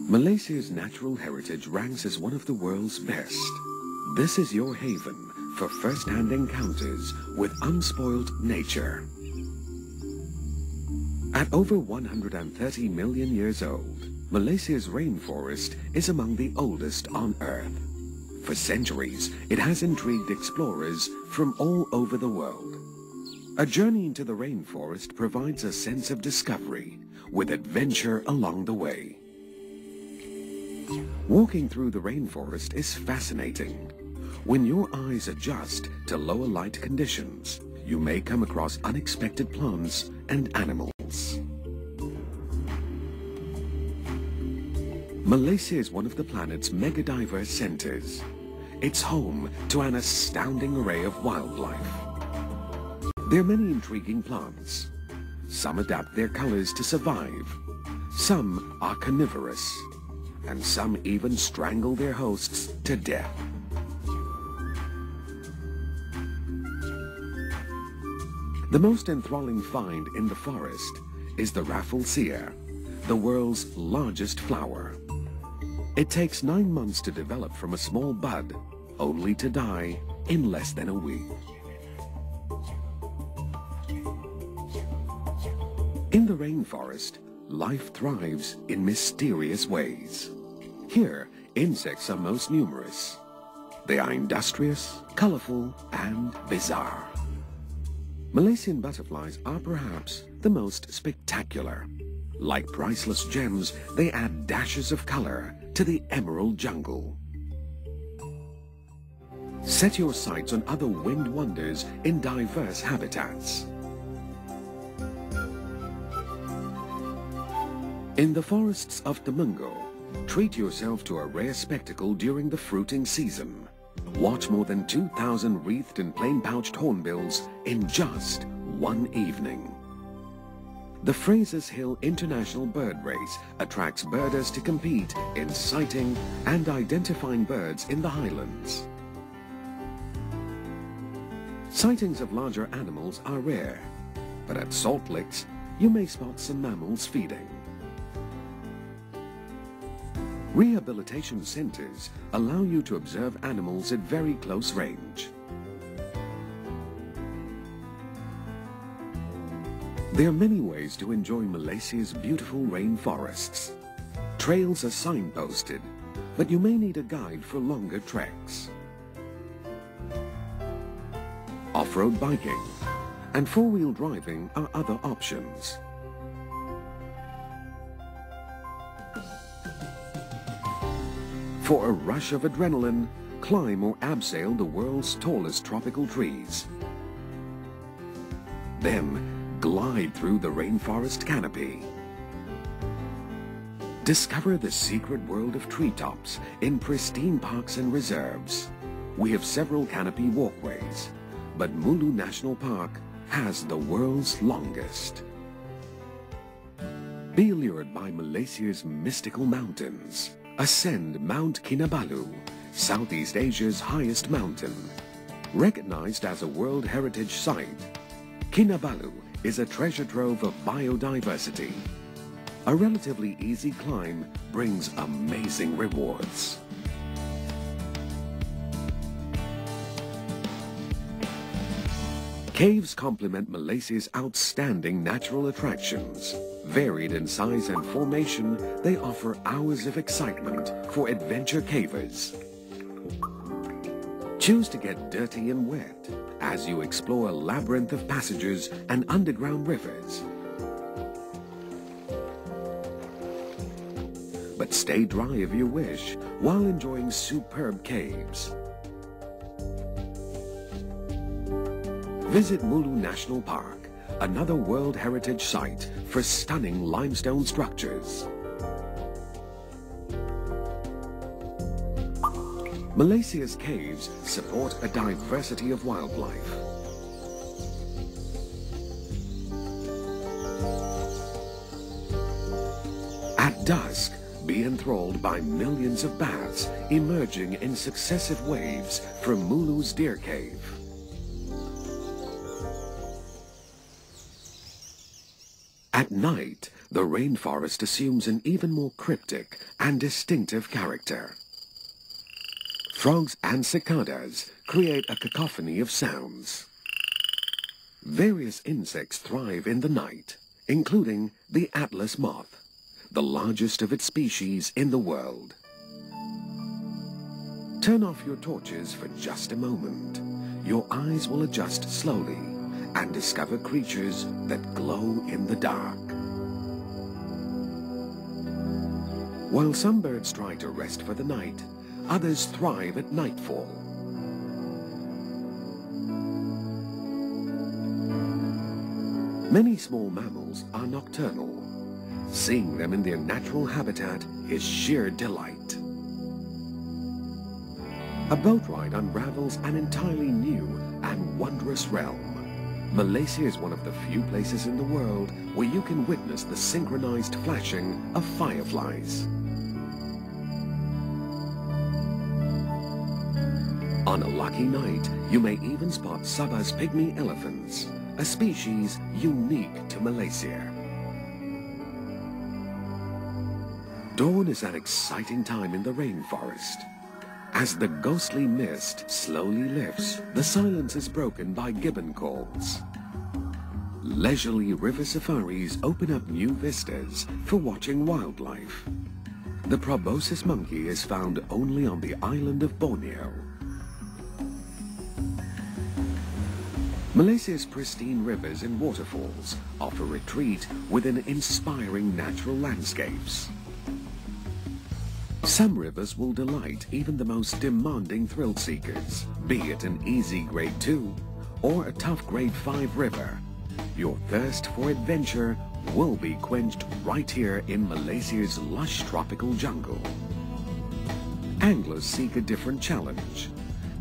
Malaysia's natural heritage ranks as one of the world's best. This is your haven for first-hand encounters with unspoiled nature. At over 130 million years old, Malaysia's rainforest is among the oldest on Earth. For centuries, it has intrigued explorers from all over the world. A journey into the rainforest provides a sense of discovery, with adventure along the way. Walking through the rainforest is fascinating. When your eyes adjust to lower light conditions, you may come across unexpected plants and animals. Malaysia is one of the planet's mega-diverse centers. It's home to an astounding array of wildlife. There are many intriguing plants. Some adapt their colors to survive. Some are carnivorous. And some even strangle their hosts to death. The most enthralling find in the forest is the rafflesia, the world's largest flower. It takes 9 months to develop from a small bud, only to die in less than a week. In the rainforest, life thrives in mysterious ways. Here, insects are most numerous. They are industrious, colorful, and bizarre. Malaysian butterflies are perhaps the most spectacular. Like priceless gems, they add dashes of color to the emerald jungle. Set your sights on other winged wonders in diverse habitats. In the forests of Temenggo, treat yourself to a rare spectacle during the fruiting season. Watch more than 2,000 wreathed and plain-pouched hornbills in just one evening. The Fraser's Hill International Bird Race attracts birders to compete in sighting and identifying birds in the highlands. Sightings of larger animals are rare, but at salt licks, you may spot some mammals feeding. Rehabilitation centers allow you to observe animals at very close range. There are many ways to enjoy Malaysia's beautiful rainforests. Trails are signposted, but you may need a guide for longer treks. Off-road biking and four-wheel driving are other options. For a rush of adrenaline, climb or abseil the world's tallest tropical trees. Then, glide through the rainforest canopy. Discover the secret world of treetops in pristine parks and reserves. We have several canopy walkways, but Mulu National Park has the world's longest. Be allured by Malaysia's mystical mountains. Ascend Mount Kinabalu, Southeast Asia's highest mountain. Recognized as a World Heritage Site, Kinabalu is a treasure trove of biodiversity. A relatively easy climb brings amazing rewards. Caves complement Malaysia's outstanding natural attractions. Varied in size and formation, they offer hours of excitement for adventure cavers. Choose to get dirty and wet as you explore a labyrinth of passages and underground rivers. But stay dry if you wish while enjoying superb caves. Visit Mulu National Park, another World Heritage Site for stunning limestone structures. Malaysia's caves support a diversity of wildlife. At dusk, be enthralled by millions of bats emerging in successive waves from Mulu's deer cave. At night, the rainforest assumes an even more cryptic and distinctive character. Frogs and cicadas create a cacophony of sounds. Various insects thrive in the night, including the Atlas moth, the largest of its species in the world. Turn off your torches for just a moment. Your eyes will adjust slowly and discover creatures that glow in the dark. While some birds try to rest for the night, others thrive at nightfall. Many small mammals are nocturnal. Seeing them in their natural habitat is sheer delight. A boat ride unravels an entirely new and wondrous realm. Malaysia is one of the few places in the world where you can witness the synchronized flashing of fireflies. On a lucky night, you may even spot Sabah's pygmy elephants, a species unique to Malaysia. Dawn is an exciting time in the rainforest. As the ghostly mist slowly lifts, the silence is broken by gibbon calls. Leisurely river safaris open up new vistas for watching wildlife. The proboscis monkey is found only on the island of Borneo. Malaysia's pristine rivers and waterfalls offer retreat within inspiring natural landscapes. Some rivers will delight even the most demanding thrill seekers, be it an easy grade 2 or a tough grade 5 river. Your thirst for adventure will be quenched right here in Malaysia's lush tropical jungle. Anglers seek a different challenge,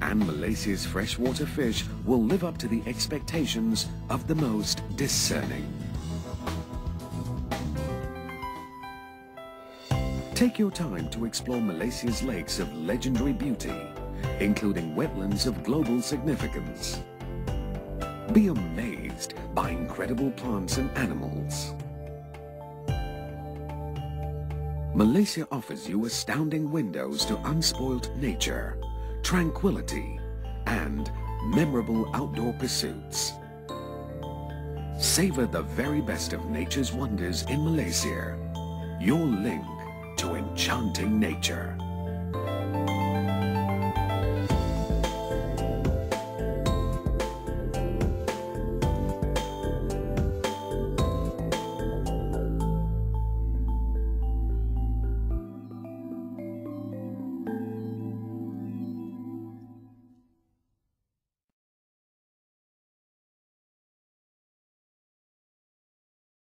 and Malaysia's freshwater fish will live up to the expectations of the most discerning. Take your time to explore Malaysia's lakes of legendary beauty, including wetlands of global significance. Be amazed by incredible plants and animals. Malaysia offers you astounding windows to unspoilt nature, tranquility, and memorable outdoor pursuits. Savor the very best of nature's wonders in Malaysia. Your link to enchanting nature.